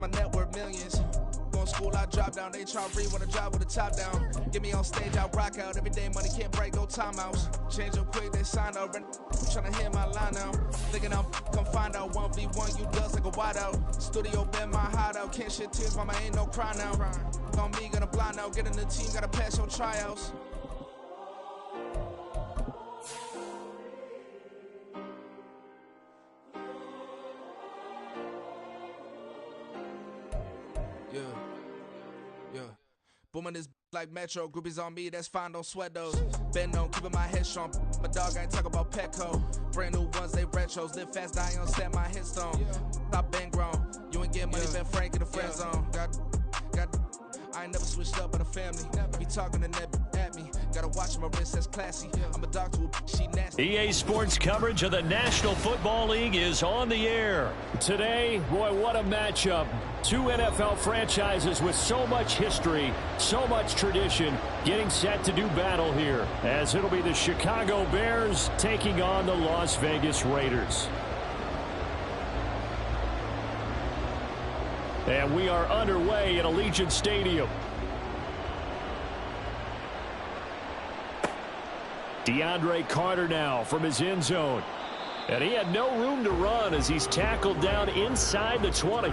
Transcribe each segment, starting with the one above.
My net worth millions. Going school, I drop down. They try to read when I drive with the top down. Get me on stage, I rock out. Every day money can't break, no timeouts. Change up quick, they sign up. Trying to hit my line now. Thinking I'm come find out 1v1, you does like a wideout. Studio been my hideout. Can't shed tears, mama ain't no cry now. On me, gonna blind out. Get in the team, gotta pass your tryouts. Yeah. Booming this like Metro, groupies on me, that's fine, don't sweat those. Been on, keeping my head strong. My dog ain't talk about Petco. Brand new ones, they retros. Live fast, die on set, my headstone. Stop been grown. You ain't getting money, been frank in the friend zone. I ain't never switched up in a family. Be talking to that at me. Gotta watch my wrist, that's classy. I'm a dog to a she nasty. EA Sports coverage of the National Football League is on the air. Today, boy, what a matchup. Two NFL franchises with so much history, so much tradition, getting set to do battle here, as it'll be the Chicago Bears taking on the Las Vegas Raiders. And we are underway at Allegiant Stadium. DeAndre Carter now from his end zone. And he had no room to run as he's tackled down inside the 20.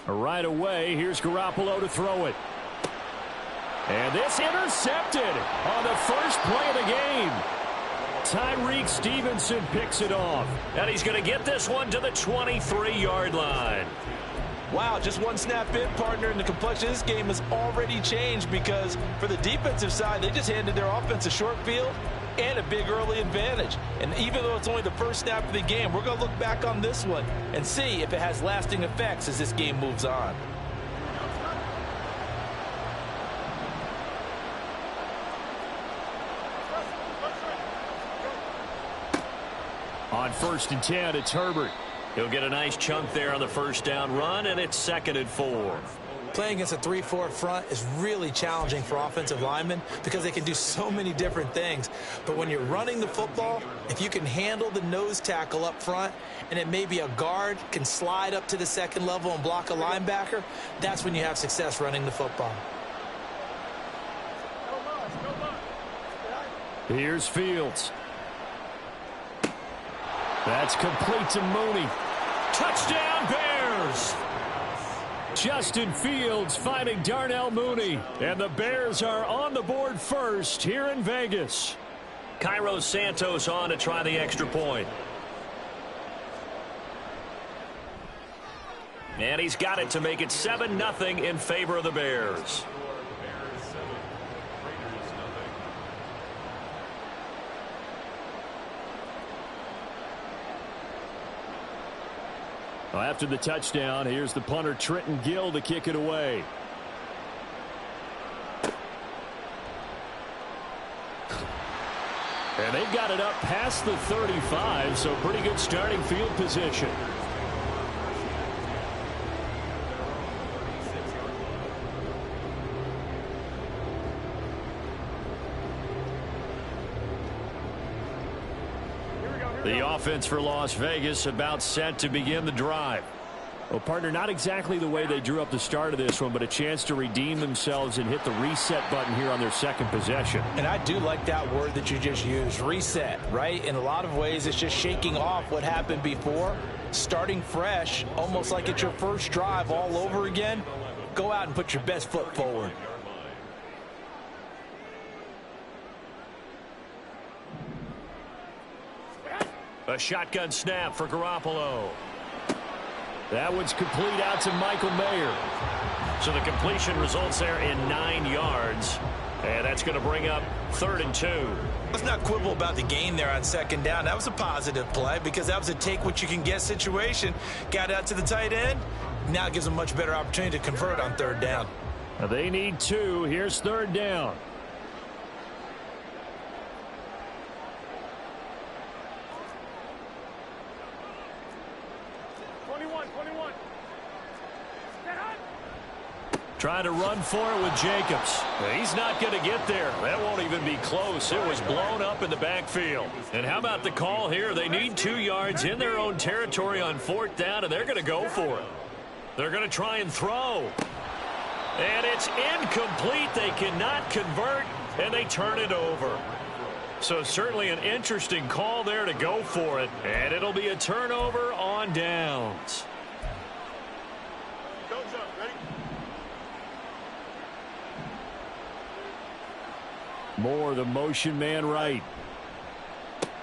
Right away, here's Garoppolo to throw it. And this intercepted on the first play of the game. Tyreek Stevenson picks it off. And he's going to get this one to the 23-yard line. Wow, just one snap in, partner, and the complexion of this game has already changed because for the defensive side, they just handed their offense a short field and a big early advantage. And even though it's only the first snap of the game, we're going to look back on this one and see if it has lasting effects as this game moves on. On 1st and 10, it's Herbert. He'll get a nice chunk there on the first down run, and it's 2nd and 4. Playing against a 3-4 front is really challenging for offensive linemen because they can do so many different things. But when you're running the football, if you can handle the nose tackle up front and it may be a guard can slide up to the second level and block a linebacker, that's when you have success running the football. Here's Fields. That's complete to Mooney. Touchdown, Bears! Justin Fields finding Darnell Mooney. And the Bears are on the board first here in Vegas. Cairo Santos on to try the extra point. And he's got it to make it 7-0 in favor of the Bears. After the touchdown, here's the punter Trenton Gill to kick it away. And they've got it up past the 35, so pretty good starting field position. The offense for Las Vegas about set to begin the drive. Well, partner, not exactly the way they drew up the start of this one, but a chance to redeem themselves and hit the reset button here on their second possession. And I do like that word that you just used, reset, right? In a lot of ways, it's just shaking off what happened before, starting fresh, almost like it's your first drive all over again. Go out and put your best foot forward. A shotgun snap for Garoppolo. That one's complete out to Michael Mayer. So the completion results there in 9 yards. And that's going to bring up 3rd and 2. Let's not quibble about the gain there on 2nd down. That was a positive play because that was a take-what-you-can-get situation. Got out to the tight end. Now it gives them a much better opportunity to convert on 3rd down. They need 2. Here's 3rd down. Trying to run for it with Jacobs. He's not going to get there. That won't even be close. It was blown up in the backfield. And how about the call here? They need 2 yards in their own territory on 4th down, and they're going to go for it. They're going to try and throw. And it's incomplete. They cannot convert, and they turn it over. So certainly an interesting call there to go for it. And it'll be a turnover on downs. Moore, the motion man right.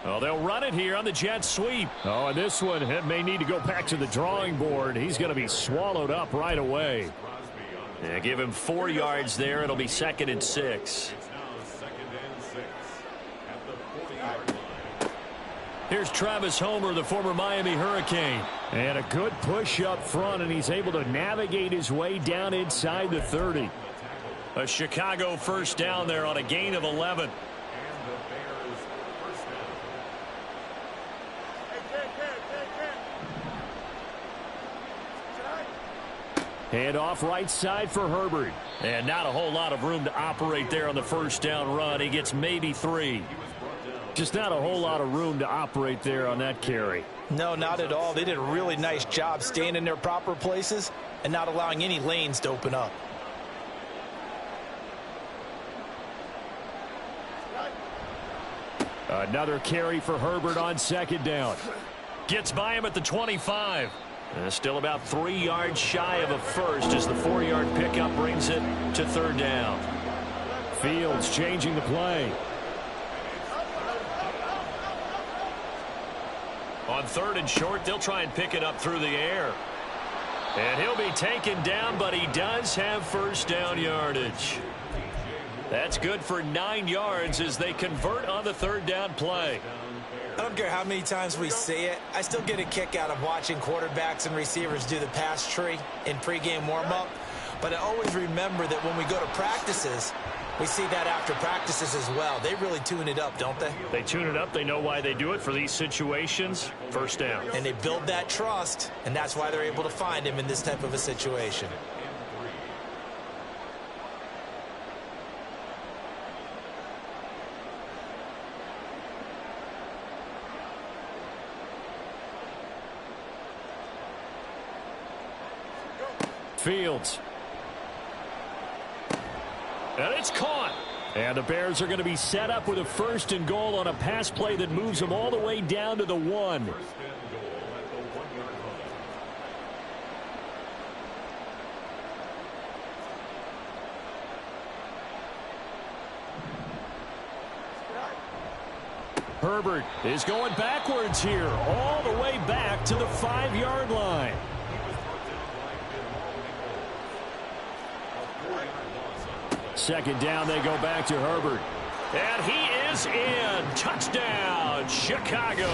Oh, they'll run it here on the jet sweep. Oh, and this one, it may need to go back to the drawing board. He's going to be swallowed up right away. Yeah, give him 4 yards there. It'll be 2nd and 6. Here's Travis Homer, the former Miami Hurricane. And a good push up front, and he's able to navigate his way down inside the 30. A Chicago first down there on a gain of 11. Hand off right side for Herbert. And not a whole lot of room to operate there on the first down run. He gets maybe 3. Just not a whole lot of room to operate there on that carry. No, not at all. They did a really nice job staying in their proper places and not allowing any lanes to open up. Another carry for Herbert on 2nd down. Gets by him at the 25. Still about 3 yards shy of a first as the 4-yard pickup brings it to 3rd down. Fields changing the play. On 3rd and short, they'll try and pick it up through the air. And he'll be taken down, but he does have first down yardage. That's good for 9 yards as they convert on the 3rd down play. I don't care how many times we see it. I still get a kick out of watching quarterbacks and receivers do the pass tree in pregame warm-up. But I always remember that when we go to practices, we see that after practices as well. They really tune it up, don't they? They tune it up. They know why they do it for these situations. First down. And they build that trust, and that's why they're able to find him in this type of a situation. Fields. And it's caught. And the Bears are going to be set up with a 1st and goal on a pass play that moves them all the way down to the 1. Herbert is going backwards here, all the way back to the 5-yard line. Second down, they go back to Herbert. And he is in. Touchdown, Chicago.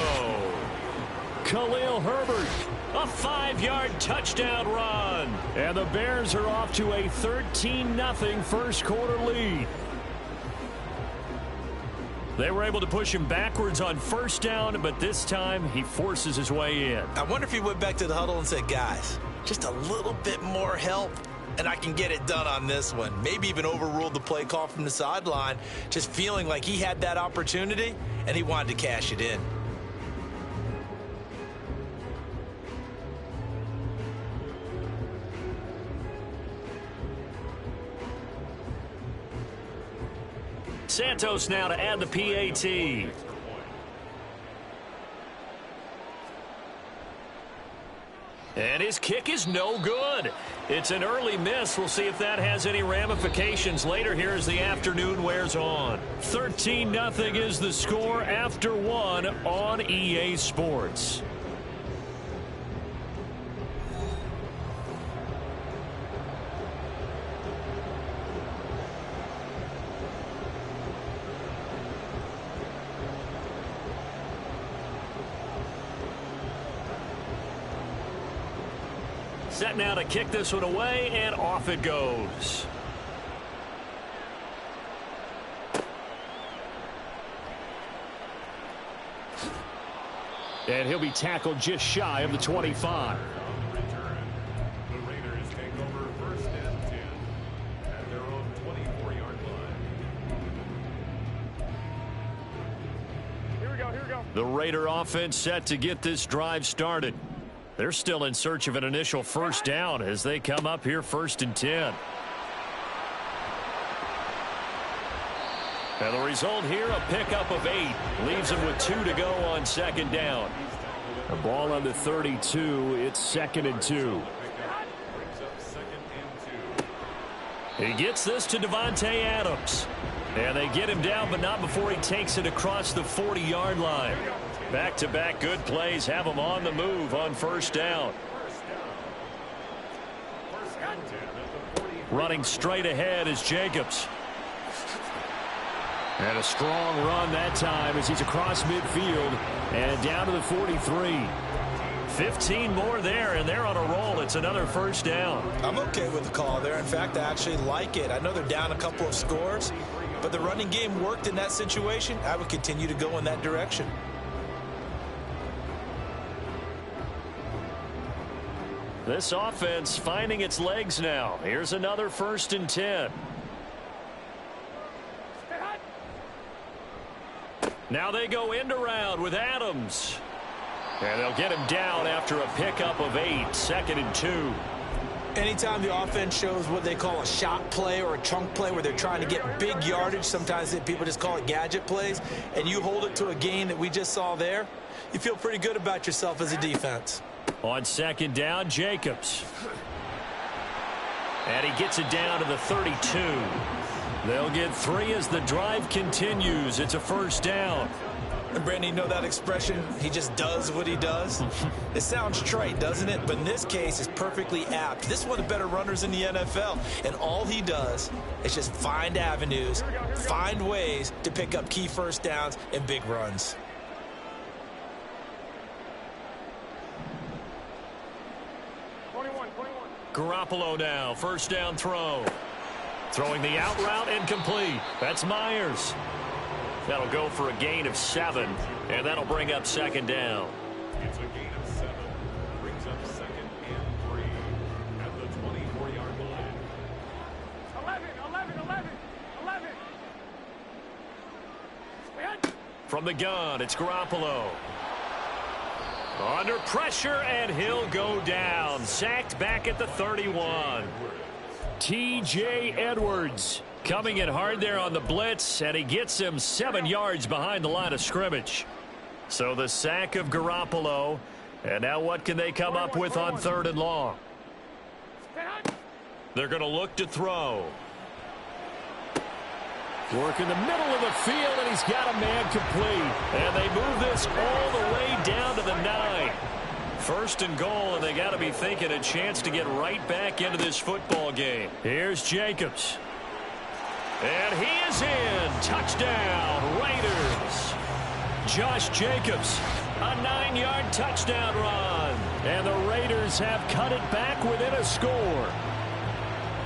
Khalil Herbert, a 5-yard touchdown run. And the Bears are off to a 13-0 first quarter lead. They were able to push him backwards on first down, but this time he forces his way in. I wonder if he went back to the huddle and said, guys, just a little bit more help, and I can get it done on this one. Maybe even overruled the play call from the sideline, just feeling like he had that opportunity, and he wanted to cash it in. Santos now to add the PAT. And his kick is no good. It's an early miss. We'll see if that has any ramifications later here as the afternoon wears on. 13-0 is the score after 1 on EA Sports. Set now to kick this one away, and off it goes. And he'll be tackled just shy of the 25. The Raider offense set to get this drive started. They're still in search of an initial first down as they come up here 1st and 10. And the result here, a pickup of 8. Leaves them with 2 to go on 2nd down. A ball on the 32. It's 2nd and 2. He gets this to Davante Adams. And they get him down, but not before he takes it across the 40-yard line. Back-to-back good plays have him on the move on 1st down. Running straight ahead is Jacobs. And a strong run that time as he's across midfield and down to the 43. 15 more there, and they're on a roll. It's another 1st down. I'm okay with the call there. In fact, I actually like it. I know they're down a couple of scores, but the running game worked in that situation. I would continue to go in that direction. This offense finding its legs now. Here's another 1st and 10. Now they go end around with Adams. And they'll get him down after a pickup of 8. 2nd and 2. Anytime the offense shows what they call a shot play or a chunk play where they're trying to get big yardage, sometimes people just call it gadget plays, and you hold it to a gain that we just saw there, you feel pretty good about yourself as a defense. On 2nd down, Jacobs. And he gets it down to the 32. They'll get 3 as the drive continues. It's a 1st down. And Brandon, you know that expression, he just does what he does? It sounds trite, doesn't it? But in this case, it's perfectly apt. This is one of the better runners in the NFL. And all he does is just find avenues, find ways to pick up key 1st downs and big runs. Garoppolo now, 1st down throw. Throwing the out route incomplete. That's Myers. That'll go for a gain of 7, and that'll bring up 2nd down. It's a gain of 7. Brings up 2nd and 3 at the 24-yard line. 11. From the gun, it's Garoppolo. Under pressure, and he'll go down. Sacked back at the 31. T.J. Edwards coming in hard there on the blitz, and he gets him 7 yards behind the line of scrimmage. So the sack of Garoppolo, and now what can they come up with on 3rd and long? They're going to look to throw. Work in the middle of the field, and he's got a man complete. And they move this all the way down to the 9. 1st and goal, and they got to be thinking a chance to get right back into this football game. Here's Jacobs. And he is in. Touchdown, Raiders. Josh Jacobs, a 9-yard touchdown run. And the Raiders have cut it back within a score.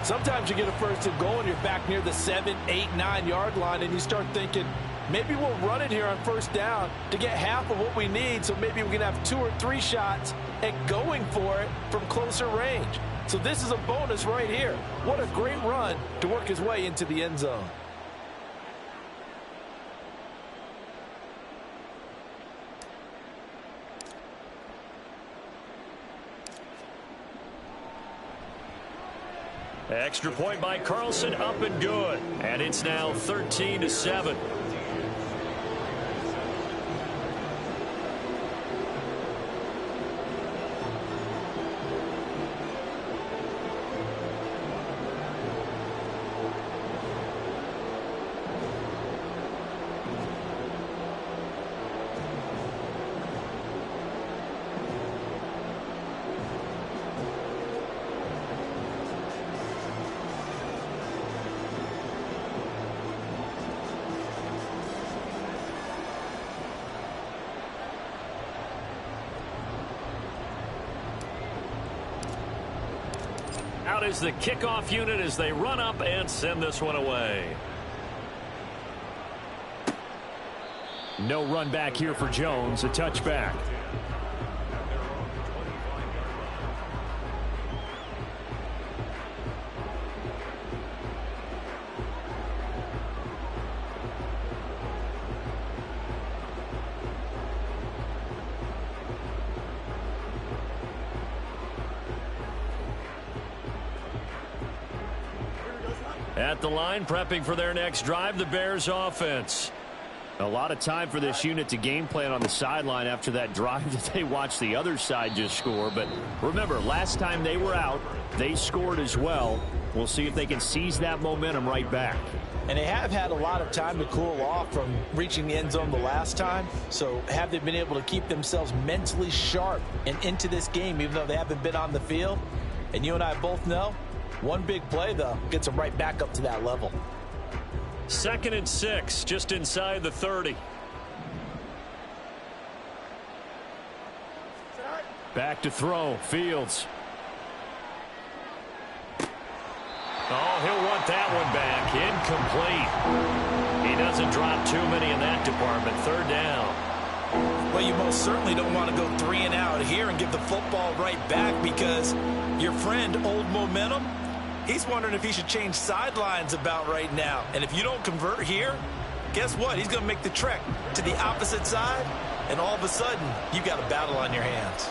Sometimes you get a 1st and goal and you're back near the 7, 8, 9-yard line, and you start thinking, maybe we'll run it here on 1st down to get half of what we need, so maybe we can have 2 or 3 shots at going for it from closer range. So this is a bonus right here. What a great run to work his way into the end zone. Extra point by Carlson, up and good. And it's now 13-7. Out is the kickoff unit as they run up and send this one away. No run back here for Jones. A touchback. At the line, prepping for their next drive, the Bears offense. A lot of time for this unit to game plan on the sideline after that drive that they watched the other side just score. But remember, last time they were out, they scored as well. We'll see if they can seize that momentum right back. And they have had a lot of time to cool off from reaching the end zone the last time. So have they been able to keep themselves mentally sharp and into this game, even though they haven't been on the field? And you and I both know, one big play, though, gets them right back up to that level. 2nd and 6, just inside the 30. Back to throw, Fields. Oh, he'll want that one back. Incomplete. He doesn't drop too many in that department. 3rd down. Well, you most certainly don't want to go 3 and out here and give the football right back, because your friend, Old Momentum, he's wondering if he should change sidelines about right now. And if you don't convert here, guess what? He's going to make the trek to the opposite side, and all of a sudden, you got a battle on your hands.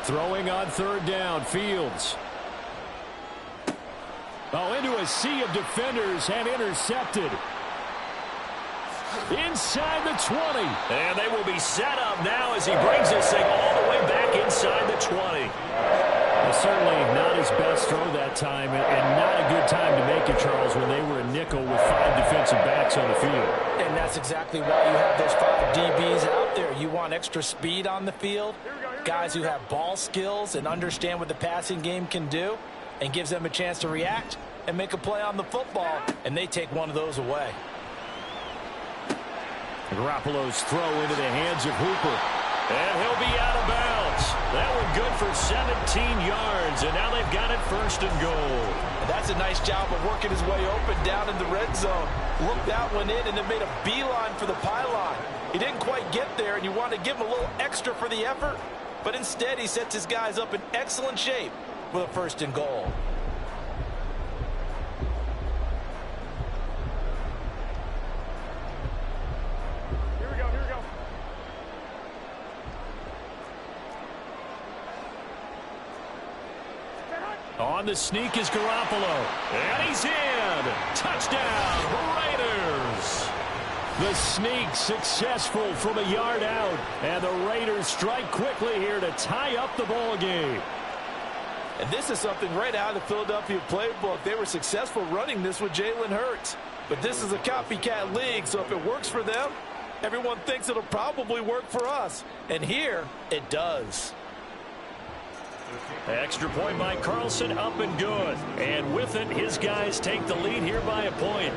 Throwing on 3rd down, Fields. Oh, into a sea of defenders and intercepted. Inside the 20. And they will be set up now as he brings this thing all the way back inside the 20. Well, certainly not his best throw that time, and not a good time to make it, Charles, when they were a nickel with 5 defensive backs on the field. And that's exactly why you have those 5 DBs out there. You want extra speed on the field, guys who have ball skills and understand what the passing game can do, and gives them a chance to react and make a play on the football, and they take one of those away. Garoppolo's throw into the hands of Hooper. And he'll be out of bounds. That one good for 17 yards, and now they've got it 1st and goal. And that's a nice job of working his way open down in the red zone. Looked that one in and then made a beeline for the pylon. He didn't quite get there, and you want to give him a little extra for the effort, but instead he sets his guys up in excellent shape with a 1st and goal. On the sneak is Garoppolo. And he's in. Touchdown, Raiders. The sneak successful from a yard out. And the Raiders strike quickly here to tie up the ball game. And this is something right out of the Philadelphia playbook. They were successful running this with Jalen Hurts. But this is a copycat league, so if it works for them, everyone thinks it'll probably work for us. And here, it does. Extra point by Carlson, up and good. And with it, his guys take the lead here by a point.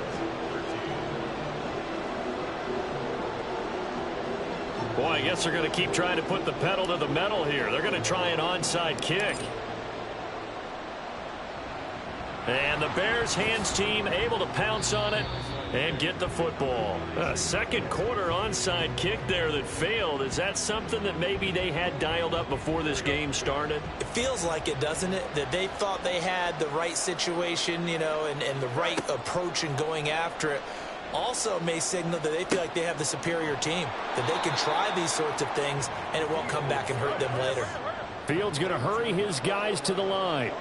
Boy, I guess they're going to keep trying to put the pedal to the metal here. They're going to try an onside kick. And the Bears hands team able to pounce on it and get the football. A 2nd quarter onside kick there that failed. Is that something that maybe they had dialed up before this game started? It feels like it, doesn't it? That they thought they had the right situation, you know, and the right approach in going after it. Also may signal that they feel like they have the superior team, that they can try these sorts of things and it won't come back and hurt them later. Fields going to hurry his guys to the line.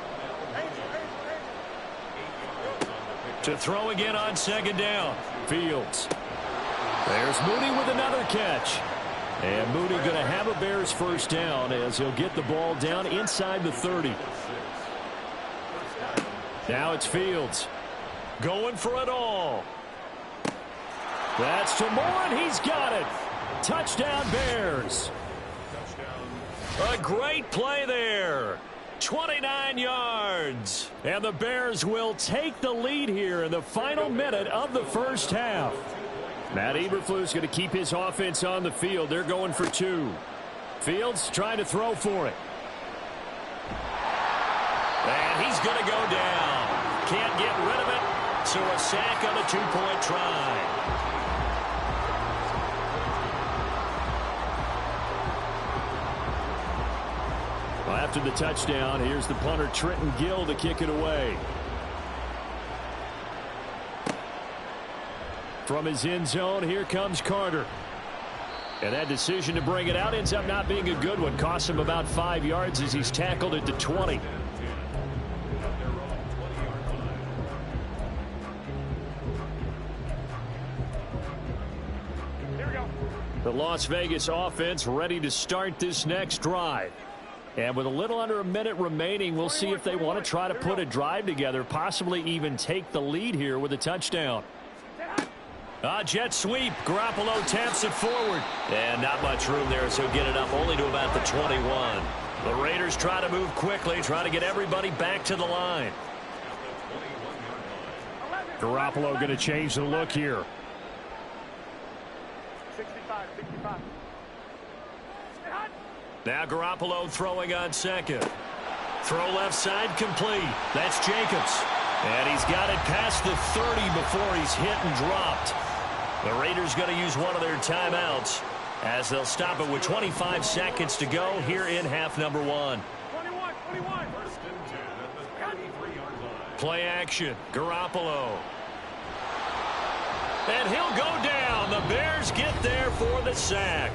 To throw again on 2nd down. Fields. There's Mooney with another catch. And Mooney going to have a Bears 1st down as he'll get the ball down inside the 30. Now it's Fields. Going for it all. That's to Moore, and he's got it. Touchdown, Bears. A great play there. 29 yards. And the Bears will take the lead here in the final minute of the 1st half. Matt Eberflus going to keep his offense on the field. They're going for 2. Fields trying to throw for it. And he's going to go down. Can't get rid of it. So a sack on a 2-point try. Well, after the touchdown, here's the punter Trenton Gill to kick it away. From his end zone, here comes Carter. And that decision to bring it out ends up not being a good one. Cost him about 5 yards as he's tackled at the 20. The Las Vegas offense ready to start this next drive. And with a little under a minute remaining, we'll see if they want to try to put a drive together, possibly even take the lead here with a touchdown. Jet sweep. Garoppolo taps it forward. And not much room there, so get it up only to about the 21. The Raiders try to move quickly, try to get everybody back to the line. Garoppolo going to change the look here. 65. Now Garoppolo throwing on second. Throw left side complete. That's Jacobs. And he's got it past the 30 before he's hit and dropped. The Raiders going to use one of their timeouts as they'll stop it with 25 seconds to go here in half number 1. 21. First and 10 at the 33-yard line. Play action. Garoppolo. And he'll go down. The Bears get there for the sack.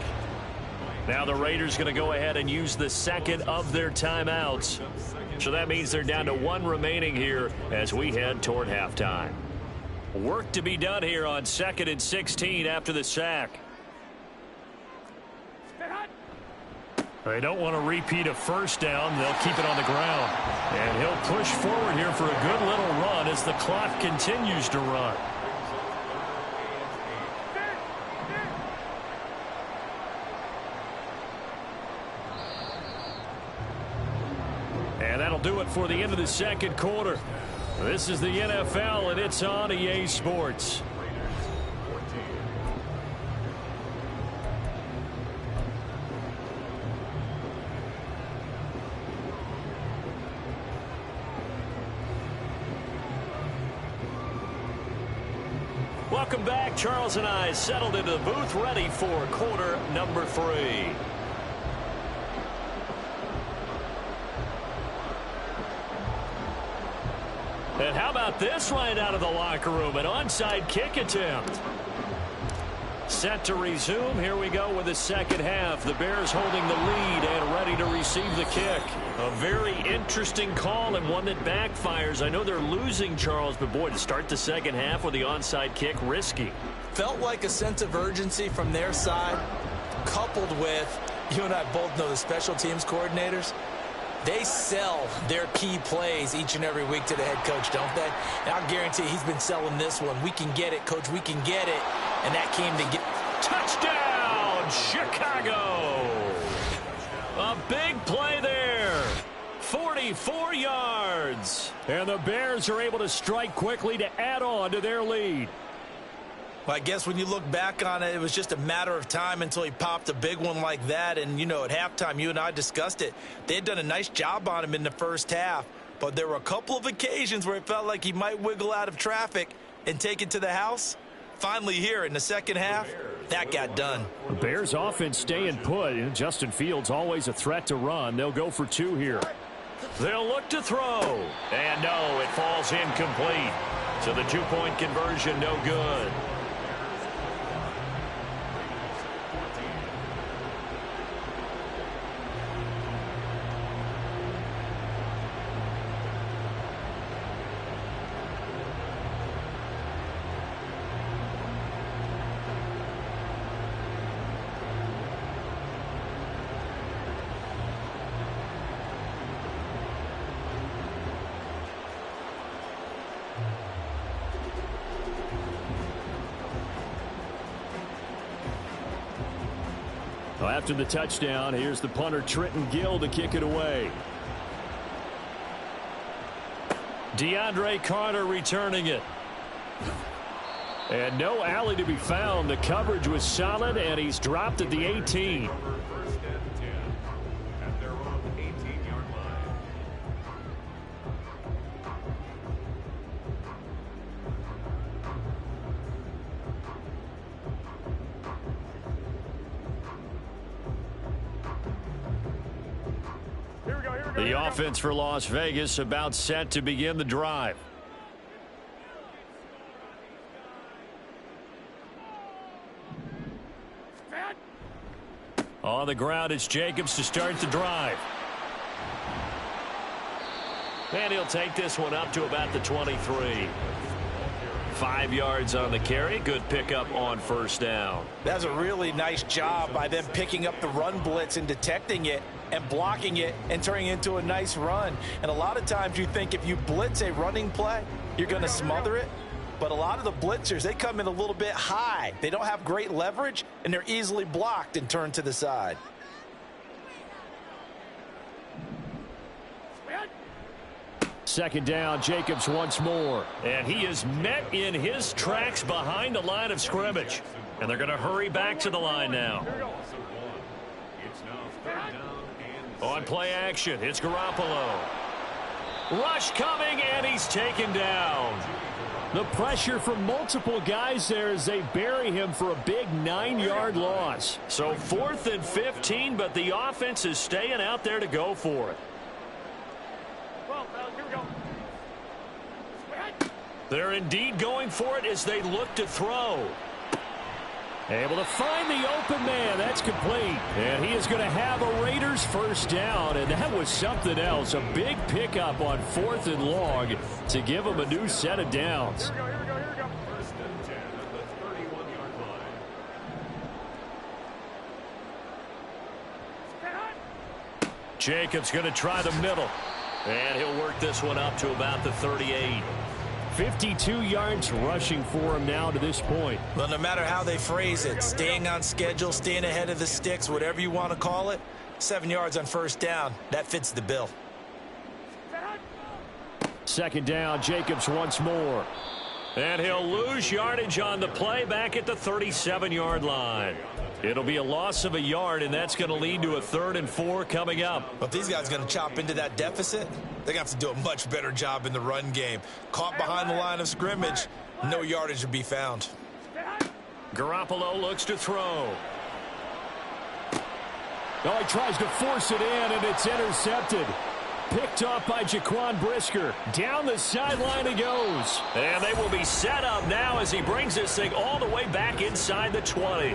Now the Raiders going to go ahead and use the second of their timeouts. So that means they're down to 1 remaining here as we head toward halftime. Work to be done here on 2nd and 16 after the sack. They don't want to repeat a first down. They'll keep it on the ground. And he'll push forward here for a good little run as the clock continues to run. And that'll do it for the end of the second quarter. This is the NFL, and it's on EA Sports. Welcome back. Charles and I settled into the booth, ready for quarter number 3. And how about this right out of the locker room? An onside kick attempt. Set to resume. Here we go with the second half. The Bears holding the lead and ready to receive the kick. A very interesting call and one that backfires. I know they're losing, Charles, but boy, to start the second half with the onside kick, risky. Felt like a sense of urgency from their side, coupled with, you and I both know the special teams coordinators. They sell their key plays each and every week to the head coach, don't they? And I'll guarantee he's been selling this one. We can get it, coach. We can get it. And that came to get... Touchdown, Chicago! A big play there. 44 yards. And the Bears are able to strike quickly to add on to their lead. Well, I guess when you look back on it, it was just a matter of time until he popped a big one like that. And, you know, at halftime, you and I discussed it. They had done a nice job on him in the first half. But there were a couple of occasions where it felt like he might wiggle out of traffic and take it to the house. Finally here in the second half, that got done. The Bears offense staying put. And Justin Fields always a threat to run. They'll go for 2 here. They'll look to throw. And no, it falls incomplete. So the 2-point conversion no good. After the touchdown, here's the punter Trenton Gill to kick it away. DeAndre Carter returning it. And no alley to be found. The coverage was solid, and he's dropped at the 18. First and 10 at their own 18-yard line. The offense for Las Vegas about set to begin the drive. On the ground, it's Jacobs to start the drive. And he'll take this one up to about the 23. 5 yards on the carry. Good pickup on first down. That's a really nice job by them picking up the run blitz and detecting it and blocking it and turning it into a nice run. And a lot of times you think if you blitz a running play, you're going to smother it. But a lot of the blitzers, they come in a little bit high. They don't have great leverage, and they're easily blocked and turned to the side. Second down, Jacobs once more. And he is met in his tracks behind the line of scrimmage. And they're going to hurry back to the line now. On play action, it's Garoppolo. Rush coming, and he's taken down. The pressure from multiple guys there as they bury him for a big 9-yard loss. So 4th and 15, but the offense is staying out there to go for it. They're indeed going for it as they look to throw. Able to find the open man. That's complete. And he is going to have a Raiders first down. And that was something else. A big pickup on 4th and long to give him a new set of downs. Here we go. First and 10 at the 31-yard line. Jacobs going to try the middle. And he'll work this one up to about the 38. 52 yards rushing for him now to this point. Well, no matter how they phrase it, staying on schedule, staying ahead of the sticks, whatever you want to call it, 7 yards on first down, that fits the bill. Second down, Jacobs once more. And he'll lose yardage on the play back at the 37-yard line. It'll be a loss of a yard, and that's going to lead to a 3rd and 4 coming up. But these guys are going to chop into that deficit. They're going to have to do a much better job in the run game. Caught behind the line of scrimmage, no yardage to be found. Garoppolo looks to throw. Oh, he tries to force it in, and it's intercepted. Picked off by Jaquan Brisker. Down the sideline he goes. And they will be set up now as he brings this thing all the way back inside the 20.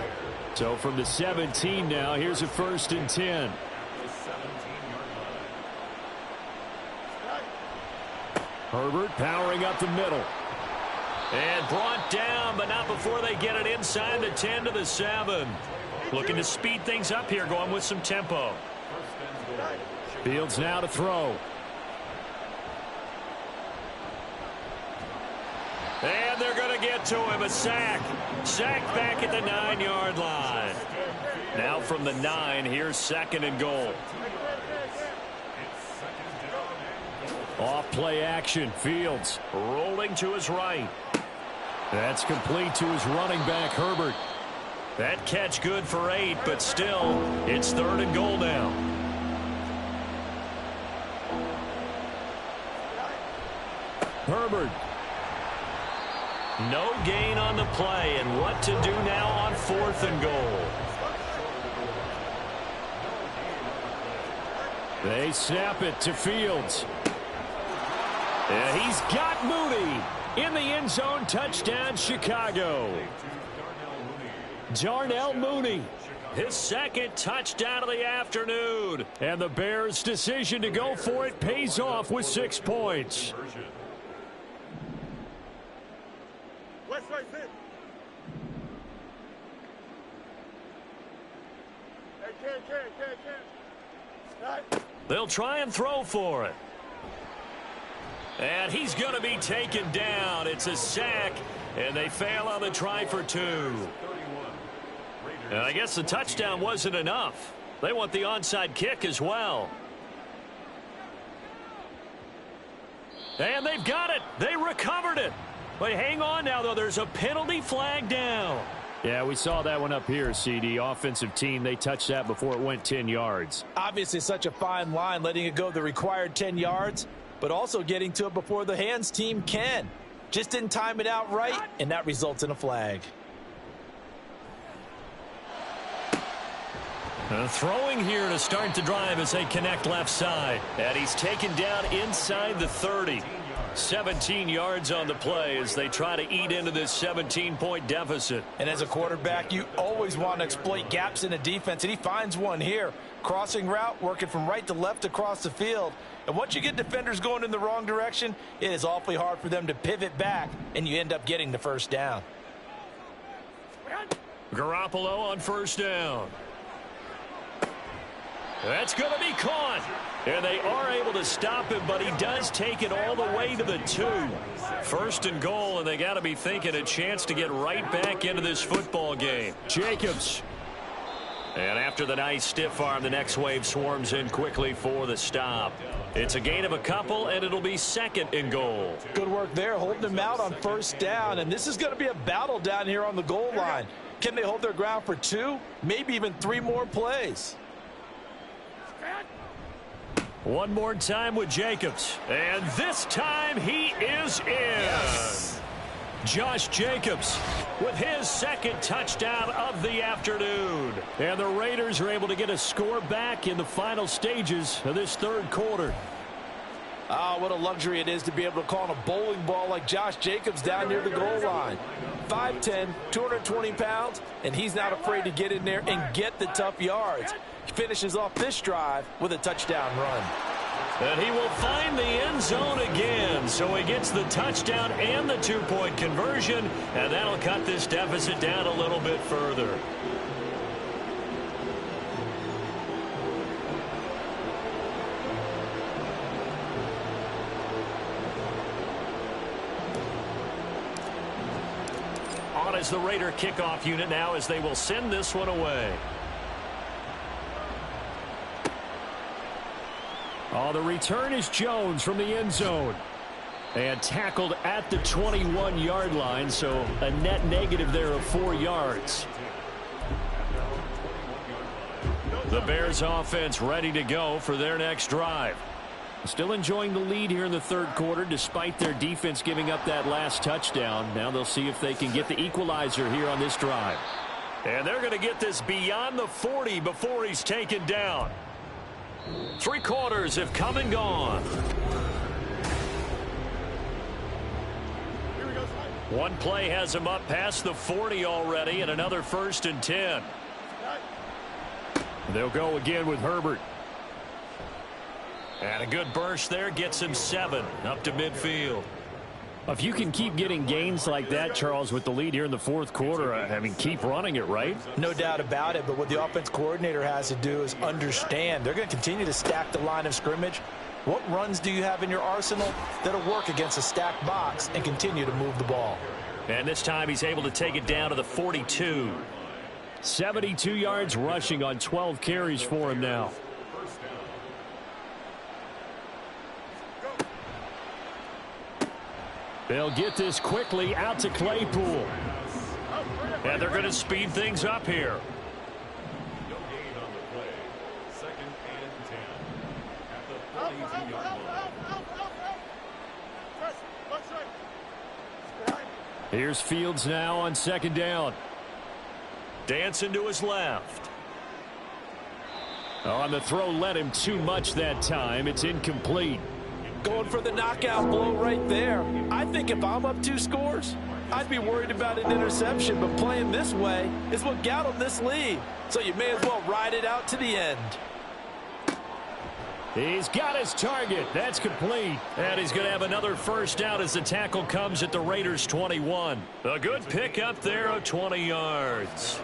So from the 17 now, here's a 1st and 10. Herbert powering up the middle. And brought down, but not before they get it inside the 10 to the 7. Looking to speed things up here, going with some tempo. Fields now to throw. And they're going to get to him. A sack. Sack back at the 9-yard line. Now from the 9, here's 2nd and goal. Off play action. Fields rolling to his right. That's complete to his running back, Herbert. That catch good for 8, but still, it's 3rd and goal now. Herbert. No gain on the play, and what to do now on 4th and goal. They snap it to Fields. And he's got Mooney in the end zone. Touchdown, Chicago. Darnell Mooney, his 2nd touchdown of the afternoon. And the Bears' decision to go for it pays off with 6 points. They'll try and throw for it. And he's going to be taken down. It's a sack, and they fail on the try for 2. And I guess the touchdown wasn't enough. They want the onside kick as well. And they've got it. They recovered it. But hang on now, though. There's a penalty flag down. Yeah, we saw that one up here, CD. Offensive team, they touched that before it went 10 yards. Obviously such a fine line, letting it go the required 10 yards, but also getting to it before the hands team can. Just didn't time it out right, and that results in a flag. Throwing here to start the drive as they connect left side. And he's taken down inside the 30. 17 yards on the play as they try to eat into this 17-point deficit. And as a quarterback, you always want to exploit gaps in a defense, and he finds one here. Crossing route, working from right to left across the field, And once you get defenders going in the wrong direction, it is awfully hard for them to pivot back, and you end up getting the first down. Garoppolo on first down. That's going to be caught. And they are able to stop him, but he does take it all the way to the 2. First and goal, and they got to be thinking a chance to get right back into this football game. Jacobs. And after the nice stiff arm, the next wave swarms in quickly for the stop. It's a gain of a couple, and it'll be second and goal. Good work there, holding them out on first down, and this is going to be a battle down here on the goal line. Can they hold their ground for 2, maybe even 3 more plays? One more time with Jacobs, and this time he is in. Yes. Josh Jacobs with his second touchdown of the afternoon. And the Raiders are able to get a score back in the final stages of this third quarter. Ah, what a luxury it is to be able to call on a bowling ball like Josh Jacobs down near the goal line. 5'10", 220 pounds, and he's not afraid to get in there and get the tough yards. He finishes off this drive with a touchdown run. And he will find the end zone again. So he gets the touchdown and the 2-point conversion, and that'll cut this deficit down a little bit further. On as the Raider kickoff unit now, as they will send this one away. Oh, the return is Jones from the end zone. And tackled at the 21-yard line, so a net negative there of 4 yards. The Bears offense ready to go for their next drive. Still enjoying the lead here in the third quarter despite their defense giving up that last touchdown. Now they'll see if they can get the equalizer here on this drive. And they're going to get this beyond the 40 before he's taken down. 3 quarters have come and gone. One play has him up past the 40 already, and another 1st and 10. They'll go again with Herbert. And a good burst there gets him 7 up to midfield. If you can keep getting gains like that, Charles, with the lead here in the fourth quarter, I mean, keep running it, right? No doubt about it, but what the offense coordinator has to do is understand they're going to continue to stack the line of scrimmage. What runs do you have in your arsenal that'll work against a stacked box and continue to move the ball? And this time he's able to take it down to the 42. 72 yards rushing on 12 carries for him now. They'll get this quickly out to Claypool. And they're going to speed things up here. No gain on the play. 2nd and 10 at the 42-yard line. Here's Fields now on 2nd down. Dancing to his left. On the throw, led him too much that time. It's incomplete. Going for the knockout blow right there. I think if I'm up 2 scores, I'd be worried about an interception, but playing this way is what got him this lead. So you may as well ride it out to the end. He's got his target. That's complete. And he's going to have another first down as the tackle comes at the Raiders' 21. A good pick up there of 20 yards.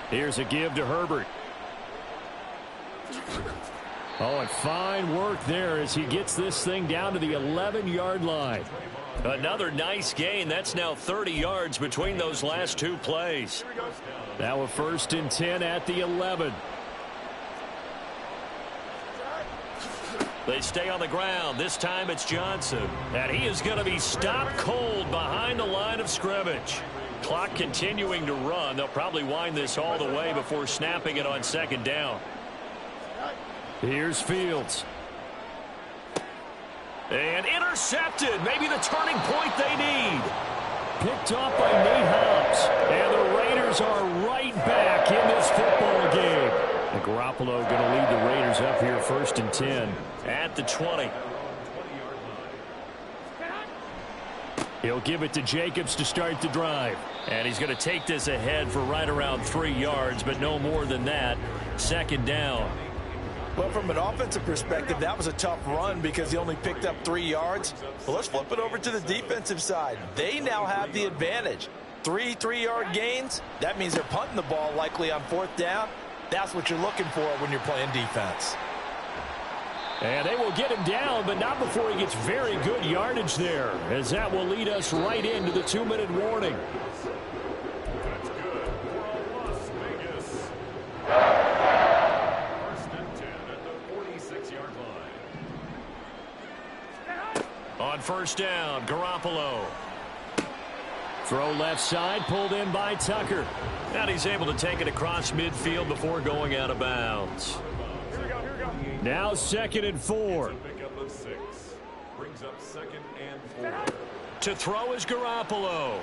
Here's a give to Herbert. Oh, and fine work there as he gets this thing down to the 11-yard line. Another nice gain. That's now 30 yards between those last 2 plays. Now a 1st and 10 at the 11. They stay on the ground. This time it's Johnson. And he is going to be stopped cold behind the line of scrimmage. Clock continuing to run. They'll probably wind this all the way before snapping it on 2nd down. Here's Fields. And intercepted. Maybe the turning point they need. Picked off by Nate Hobbs. And the Raiders are right back in this football game. And Garoppolo going to lead the Raiders up here 1st and 10 at the 20. He'll give it to Jacobs to start the drive. And he's going to take this ahead for right around 3 yards, but no more than that. second down. Well, from an offensive perspective, that was a tough run because he only picked up 3 yards. Well, let's flip it over to the defensive side. They now have the advantage. 3 3-yard gains. That means they're punting the ball likely on 4th down. That's what you're looking for when you're playing defense. And they will get him down, but not before he gets very good yardage there, as that will lead us right into the 2-minute warning. That's good for Las Vegas. First and 10 at the 46-yard line. On first down, Garoppolo. Throw left side, pulled in by Tucker. And he's able to take it across midfield before going out of bounds. Here we go, here we go. Now 2nd and 4. Pickup of 6. Brings up 2nd and 4. To throw is Garoppolo.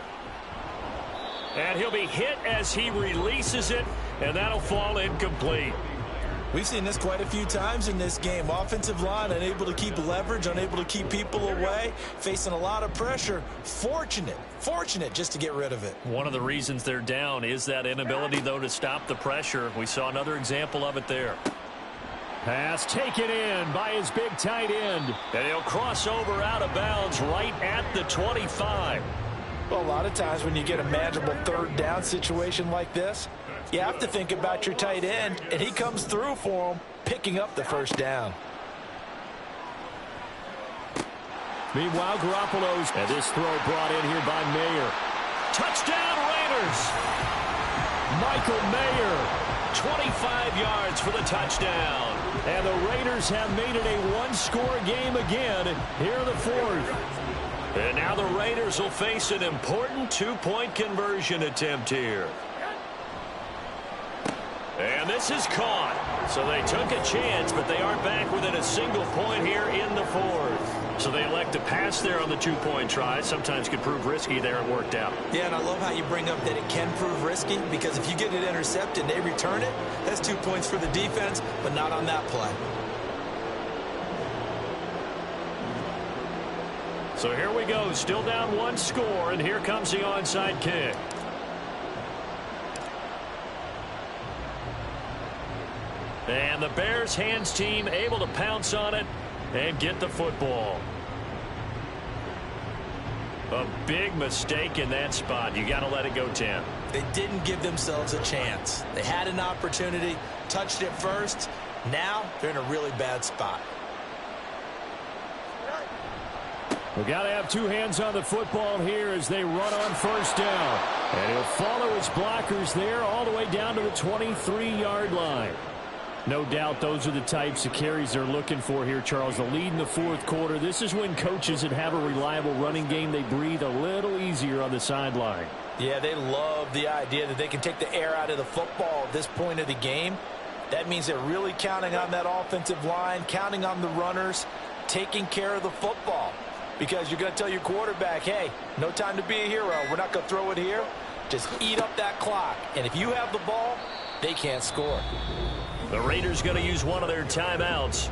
And he'll be hit as he releases it, and that'll fall incomplete. We've seen this quite a few times in this game. Offensive line unable to keep leverage, unable to keep people away, facing a lot of pressure. Fortunate just to get rid of it. One of the reasons they're down is that inability, though, to stop the pressure. We saw another example of it there. Pass taken in by his big tight end. And he'll cross over out of bounds right at the 25. Well, a lot of times when you get a manageable 3rd down situation like this, you have to think about your tight end, and he comes through for him, picking up the 1st down. Meanwhile, Garoppolo's, and this throw brought in here by Mayer. Touchdown, Raiders! Michael Mayer, 25 yards for the touchdown. And the Raiders have made it a one-score game again here in the 4th. And now the Raiders will face an important 2-point conversion attempt here. And this is caught. So they took a chance, but they aren't back within a single point here in the 4th. So they elect to pass there on the 2-point try. Sometimes can prove risky there. It worked out. Yeah, and I love how you bring up that it can prove risky, because if you get it intercepted and they return it, that's 2 points for the defense, but not on that play. So here we go. Still down 1 score, and here comes the onside kick. And the Bears hands team able to pounce on it and get the football. A big mistake in that spot. You got to let it go, Tim. They didn't give themselves a chance. They had an opportunity, touched it first. Now they're in a really bad spot. We got to have 2 hands on the football here as they run on first down. And he'll follow his blockers there all the way down to the 23-yard line. No doubt those are the types of carries they're looking for here, Charles. The lead in the 4th quarter. This is when coaches that have a reliable running game, they breathe a little easier on the sideline. Yeah, they love the idea that they can take the air out of the football at this point of the game. That means they're really counting on that offensive line, counting on the runners, taking care of the football. Because you're going to tell your quarterback, hey, no time to be a hero. We're not going to throw it here. Just eat up that clock. And if you have the ball, they can't score. The Raiders going to use one of their timeouts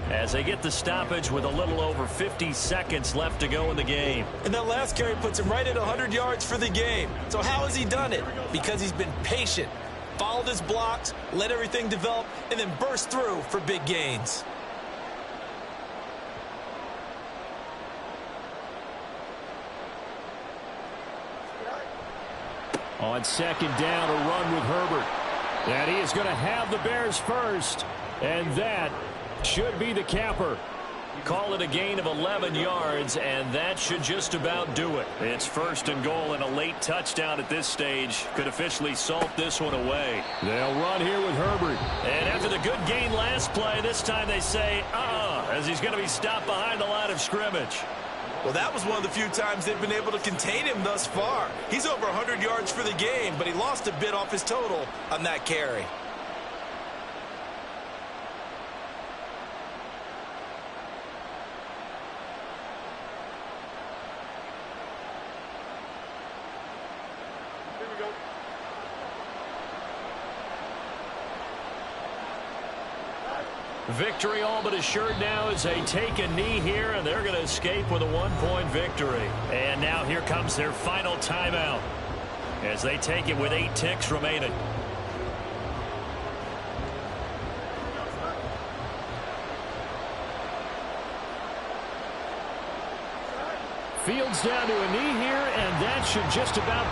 as they get the stoppage with a little over 50 seconds left to go in the game. And that last carry puts him right at 100 yards for the game. So how has he done it? Because he's been patient, followed his blocks, let everything develop, and then burst through for big gains. On second down, a run with Herbert. And he is going to have the Bears first. And that should be the capper. Call it a gain of 11 yards, and that should just about do it. It's 1st and goal, and a late touchdown at this stage could officially salt this one away. They'll run here with Herbert. And after the good gain last play, this time they say, as he's going to be stopped behind the line of scrimmage. Well, that was one of the few times they've been able to contain him thus far. He's over 100 yards for the game, but he lost a bit off his total on that carry. Here we go. Victory all but assured now as they take a knee here, and they're going to escape with a 1-point victory. And now here comes their final timeout as they take it with 8 ticks remaining. Fields down to a knee here, and that should just about